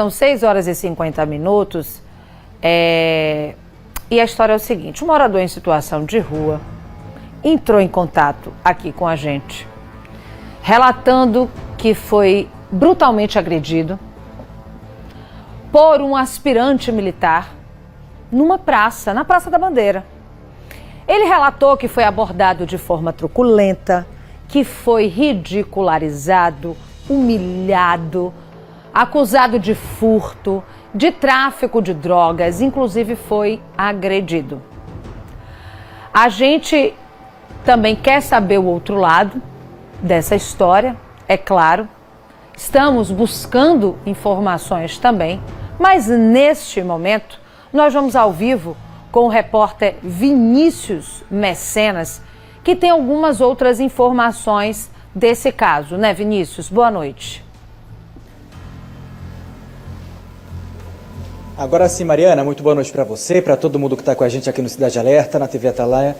são 6 horas e 50 minutos e a história é o seguinte: um morador em situação de rua entrou em contato aqui com a gente, relatando que foi brutalmente agredido por um aspirante militar numa praça, na Praça da Bandeira. Ele relatou que foi abordado de forma truculenta, que foi ridicularizado, humilhado, acusado de furto, de tráfico de drogas, inclusive foi agredido. A gente também quer saber o outro lado dessa história, é claro. Estamos buscando informações também, mas neste momento nós vamos ao vivo com o repórter Vinícius Mecenas, que tem algumas outras informações desse caso, né, Vinícius? Boa noite. Agora sim, Mariana, muito boa noite para você, para todo mundo que está com a gente aqui no Cidade Alerta, na TV Atalaia.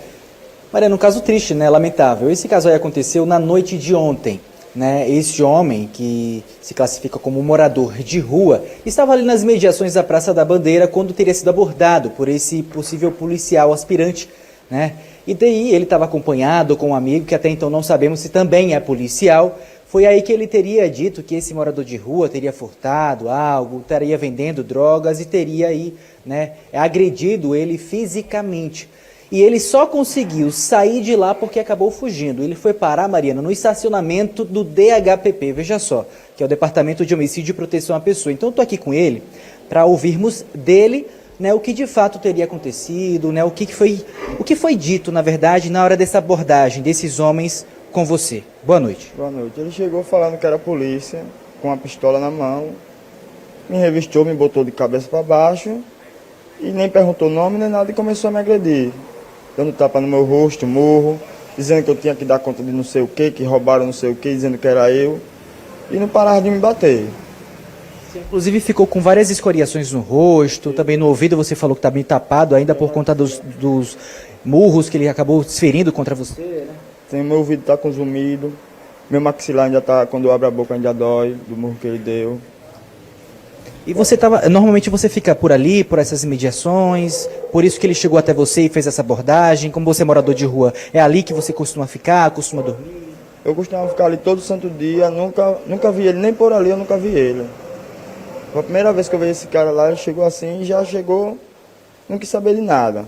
Mariana, um caso triste, né? Lamentável. Esse caso aí aconteceu na noite de ontem, né? Esse homem, que se classifica como morador de rua, estava ali nas mediações da Praça da Bandeira quando teria sido abordado por esse possível policial aspirante, né? E daí ele estava acompanhado com um amigo que até então não sabemos se também é policial. Foi aí que ele teria dito que esse morador de rua teria furtado algo, estaria vendendo drogas e teria aí, né, agredido ele fisicamente. E ele só conseguiu sair de lá porque acabou fugindo. Ele foi parar, Mariana, no estacionamento do DHPP, veja só, que é o Departamento de Homicídio e Proteção à Pessoa. Então eu estou aqui com ele para ouvirmos dele, né, o que de fato teria acontecido, né, o que foi dito, na verdade, na hora dessa abordagem desses homens com você. Boa noite. Boa noite. Ele chegou falando que era polícia, com uma pistola na mão, me revistou, me botou de cabeça para baixo e nem perguntou nome nem nada e começou a me agredir, dando tapa no meu rosto, murro, dizendo que eu tinha que dar conta de não sei o que roubaram não sei o que, dizendo que era eu, e não parava de me bater. Você, inclusive, ficou com várias escoriações no rosto, também no ouvido você falou que está bem tapado ainda por conta dos murros que ele acabou desferindo contra você, né? Sim, meu ouvido está consumido, meu maxilar ainda está, quando eu abro a boca ainda dói, do murro que ele deu. E você normalmente você fica por ali, por essas imediações, por isso que ele chegou até você e fez essa abordagem, como você é morador de rua, é ali que você costuma ficar, costuma dormir? Eu costumava ficar ali todo santo dia, nunca vi ele, nem por ali eu nunca vi ele. Foi a primeira vez que eu vi esse cara lá, ele chegou assim e já chegou, não quis saber de nada.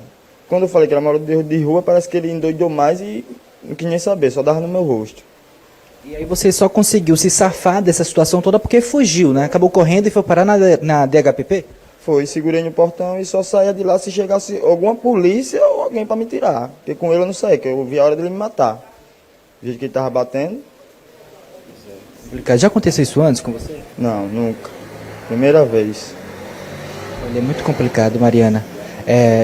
Quando eu falei que era morador de rua, parece que ele endoidou mais e não quis nem saber, só dava no meu rosto. E aí você só conseguiu se safar dessa situação toda porque fugiu, né? Acabou correndo e foi parar na DHPP? Foi, segurei no portão e só saía de lá se chegasse alguma polícia ou alguém para me tirar. Porque com ele eu não saía, que eu vi a hora dele me matar. Do jeito que ele estava batendo. Já aconteceu isso antes com você? Não, nunca. Primeira vez. Olha, é muito complicado, Mariana.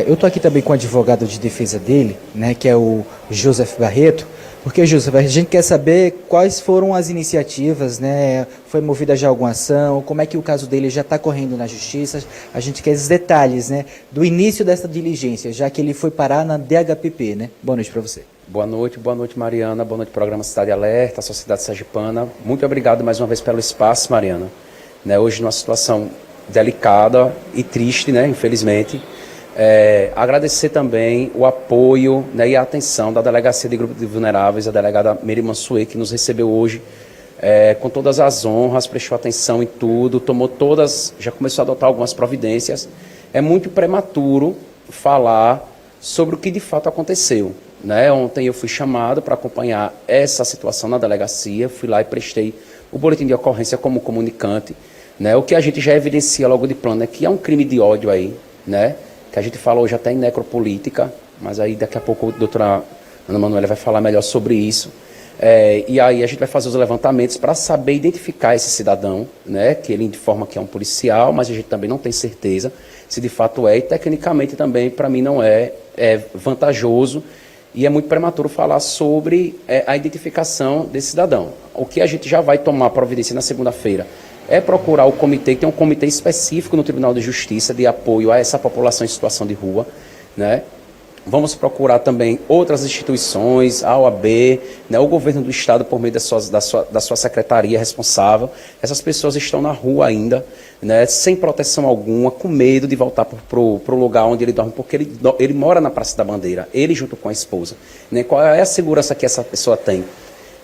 Eu estou aqui também com o advogado de defesa dele, né, que é o Joseph Barreto, porque, Joseph, a gente quer saber quais foram as iniciativas, né, foi movida já alguma ação, como é que o caso dele já está correndo na justiça, a gente quer esses detalhes, né, do início dessa diligência, já que ele foi parar na DHPP, né. Boa noite para você. Boa noite, Mariana, boa noite, programa Cidade Alerta, Sociedade Sergipana, muito obrigado mais uma vez pelo espaço, Mariana, né, hoje numa situação delicada e triste, né, infelizmente. Agradecer também o apoio, né, e a atenção da Delegacia de Grupos de Vulneráveis, a delegada Miri Mansuê, que nos recebeu hoje com todas as honras, prestou atenção em tudo, já começou a adotar algumas providências. É muito prematuro falar sobre o que de fato aconteceu, né? Ontem eu fui chamado para acompanhar essa situação na delegacia, fui lá e prestei o boletim de ocorrência como comunicante, né? O que a gente já evidencia logo de plano é que é um crime de ódio aí, né? Que a gente fala hoje até em necropolítica, mas aí daqui a pouco a doutora Ana Manuela vai falar melhor sobre isso. E aí a gente vai fazer os levantamentos para saber identificar esse cidadão, né, que ele informa que é um policial, mas a gente também não tem certeza se de fato é, e tecnicamente também para mim não é vantajoso, e é muito prematuro falar sobre a identificação desse cidadão. O que a gente já vai tomar providência na segunda-feira é procurar o comitê, que tem um comitê específico no Tribunal de Justiça de apoio a essa população em situação de rua, né? Vamos procurar também outras instituições, a OAB, né, o governo do estado por meio da sua secretaria responsável. Essas pessoas estão na rua ainda, né, sem proteção alguma, com medo de voltar para o lugar onde ele dorme, porque ele mora na Praça da Bandeira, ele junto com a esposa. Né, qual é a segurança que essa pessoa tem?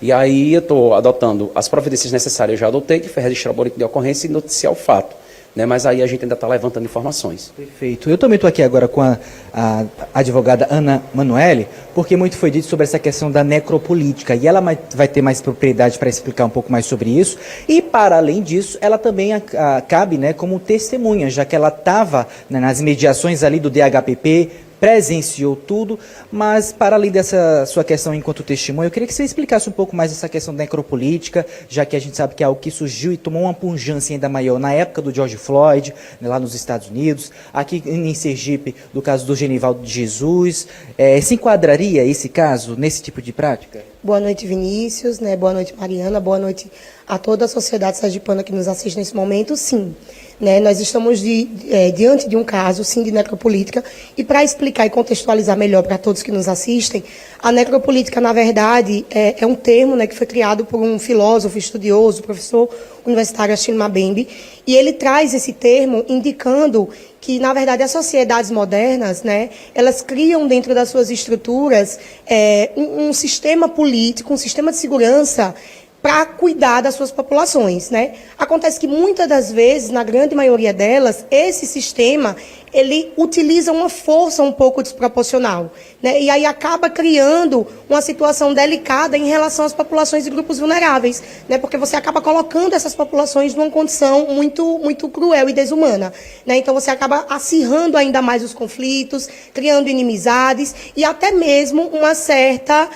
E aí eu estou adotando as providências necessárias, eu já adotei, que foi registrar o boletim de ocorrência e noticiar o fato. Né, mas aí a gente ainda está levantando informações. Perfeito. Eu também estou aqui agora com a advogada Ana Manoeli, porque muito foi dito sobre essa questão da necropolítica, e ela vai ter mais propriedade para explicar um pouco mais sobre isso, e para além disso, ela também cabe, né, como testemunha, já que ela estava, né, nas mediações ali do DHPP, presenciou tudo, mas para além dessa sua questão enquanto testemunha, eu queria que você explicasse um pouco mais essa questão da necropolítica, já que a gente sabe que é algo que surgiu e tomou uma pujança ainda maior na época do George Floyd, né, lá nos Estados Unidos, aqui em Sergipe, do caso do Genivaldo de Jesus. Se enquadraria esse caso nesse tipo de prática? Boa noite, Vinícius, né? Boa noite, Mariana, boa noite a toda a sociedade sergipana que nos assiste nesse momento, sim. Né, nós estamos diante de um caso, sim, de necropolítica, e para explicar e contextualizar melhor para todos que nos assistem, a necropolítica, na verdade, é um termo, né, que foi criado por um filósofo, estudioso, professor universitário, Achille Mbembe, e ele traz esse termo indicando que, na verdade, as sociedades modernas, né, elas criam dentro das suas estruturas um sistema político, um sistema de segurança para cuidar das suas populações, né? Acontece que muitas das vezes, na grande maioria delas, esse sistema ele utiliza uma força um pouco desproporcional, né? E aí acaba criando uma situação delicada em relação às populações e grupos vulneráveis, né? Porque você acaba colocando essas populações numa condição muito cruel e desumana, né? Então você acaba acirrando ainda mais os conflitos, criando inimizades e até mesmo uma certa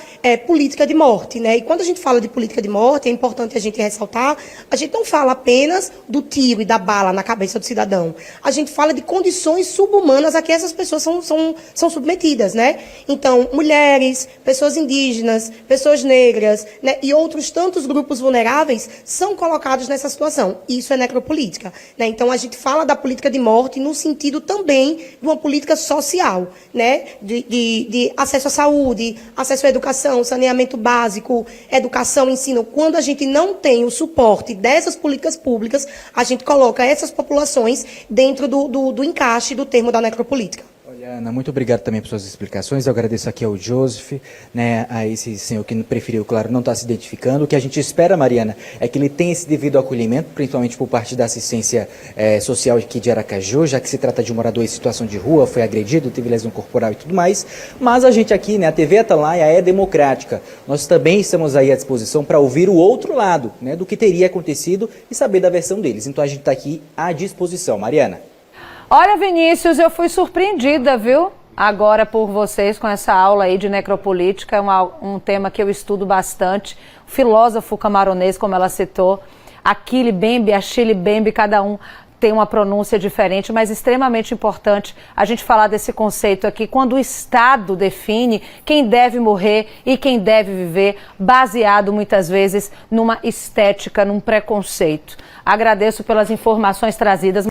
política de morte, né? E quando a gente fala de política de morte, é importante a gente ressaltar, a gente não fala apenas do tiro e da bala na cabeça do cidadão, a gente fala de condições subhumanas a que essas pessoas são submetidas, né? Então, mulheres, pessoas indígenas, pessoas negras, né, e outros tantos grupos vulneráveis são colocados nessa situação. Isso é necropolítica, né? Então, a gente fala da política de morte no sentido também de uma política social, né? De acesso à saúde, acesso à educação, saneamento básico, educação, ensino. Quando a gente não tem o suporte dessas políticas públicas, a gente coloca essas populações dentro do encaixe do termo da necropolítica. Olha, Ana, muito obrigado também por suas explicações. Eu agradeço aqui ao Joseph, né, a esse senhor que preferiu, claro, não está se identificando. O que a gente espera, Mariana, é que ele tenha esse devido acolhimento, principalmente por parte da assistência social aqui de Aracaju, já que se trata de um morador em situação de rua, foi agredido, teve lesão corporal e tudo mais. Mas a gente aqui, né, a TV Atalaia é democrática. Nós também estamos aí à disposição para ouvir o outro lado, né, do que teria acontecido e saber da versão deles. Então a gente está aqui à disposição. Mariana. Olha, Vinícius, eu fui surpreendida, viu? Agora por vocês com essa aula aí de necropolítica, é um tema que eu estudo bastante. O filósofo camaronês, como ela citou, Achille Mbembe, cada um tem uma pronúncia diferente, mas extremamente importante a gente falar desse conceito aqui, quando o Estado define quem deve morrer e quem deve viver, baseado muitas vezes numa estética, num preconceito. Agradeço pelas informações trazidas.